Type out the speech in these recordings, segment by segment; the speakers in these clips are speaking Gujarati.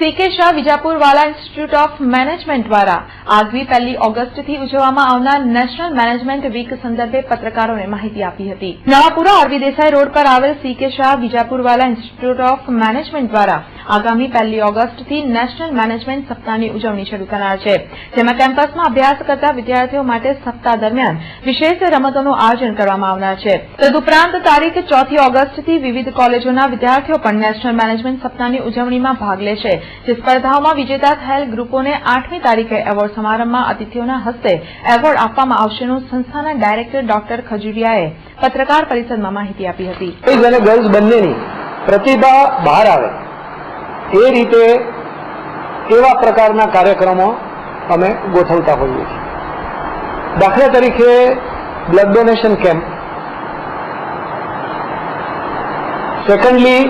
CK Shah Vijapurwala institute of management દ્વારા આગવી 1 ઓગસ્ટથી ઉજવવામાં આવનાર નેશનલ મેનેજમેન્ટ વીક સંદર્ભે પત્રકારોને માહિતી આપી હતી। નવાપુરા આરવી દેસાઈ રોડ પર આવેલ CK Shah Vijapurwala institute of management દ્વારા આગામી 1 ઓગસ્ટથી નેશનલ મેનેજમેન્ટ સપ્તાહની ઉજવણી શરૂ થનાર છે, જેમાં કેમ્પસમાં અભ્યાસ કરતા વિદ્યાર્થીઓ માટે સપ્તાહ દરમિયાન વિશેષ રમતોનું આયોજન કરવામાં આવનાર છે। તદુપરાંત તારીખ 4 ઓગસ્ટથી વિવિધ કોલેજોના વિદ્યાર્થીઓ પણ નેશનલ મેનેજમેન્ટ સપ્તાહની ઉજવણીમાં ભાગ લેશે, જે સ્પર્ધાઓમાં વિજેતા થયેલ ગ્રુપોને 8મી તારીખે એવોર્ડ સમારંભમાં અતિથિઓના હસ્તે એવોર્ડ આપવામાં આવશેનું સંસ્થાના ડાયરેક્ટર ડોક્ટર ખજુરિયાએ પત્રકાર પરિષદમાં માહિતી આપી હતી। બોયઝ અને ગર્લ્સ બંનેની પ્રતિભા બહાર આવે એ રીતે એવા પ્રકારના કાર્યક્રમો અમે ગોઠવતા હોઈએ છીએ। દાખલા તરીકે બ્લડ ડોનેશન કેમ્પ, સેકન્ડલી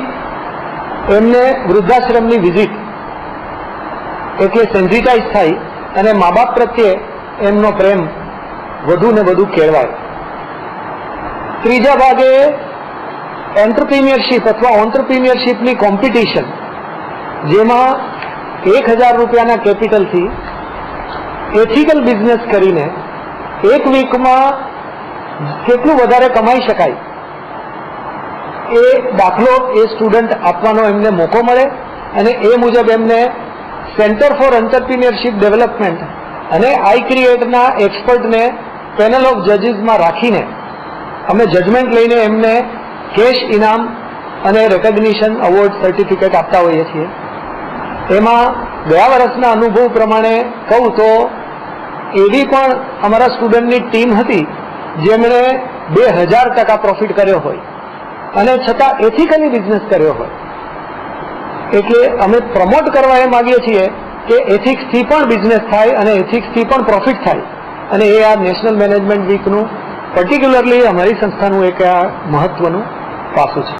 એમને વૃદ્ધાશ્રમની વિઝિટ એટલે સેન્સિટાઇઝ થાય અને મા બાપ પ્રત્યે એમનો પ્રેમ વધુ ને વધુ કેળવાય। ત્રીજા ભાગે એન્ટરપ્રિન્યોરશિપ અથવા ઓન્ટરપ્રિન્યોરશિપની કોમ્પિટિશન, જેમાં 1000 રૂપિયાના કેપિટલથી એથિકલ બિઝનેસ કરીને એક વીકમાં કેટલું વધારે કમાઈ શકાય એ દાખલો એ સ્ટુડન્ટ આપવાનો એમને મોકો મળે અને એ મુજબ એમને સેન્ટર ફોર એન્ટરપ્રિન્યોરશિપ ડેવલપમેન્ટ અને આઈ ક્રિએટના એક્સપર્ટને પેનલ ઓફ જજીસમાં રાખીને અમે જજમેન્ટ લઈને એમને કેશ ઇનામ અને રેકગ્નિશન એવોર્ડ સર્ટિફિકેટ આપતા હોઈએ છીએ। એમાં ગયા વર્ષના અનુભવ પ્રમાણે કહું તો એવી પણ અમારા સ્ટુડન્ટની ટીમ હતી જેમણે 2000% પ્રોફિટ કર્યો હોય અને છતાં એથિકલી બિઝનેસ કર્યો હોય। એટલે અમે પ્રમોટ કરવા એ માંગીએ છીએ કે એથિક્સથી પણ બિઝનેસ થાય અને એથિક્સથી પણ પ્રોફિટ થાય, અને એ આ નેશનલ મેનેજમેન્ટ વીકનું પર્ટિક્યુલરલી અમારી સંસ્થાનું એક આ મહત્વનું પાસું છે।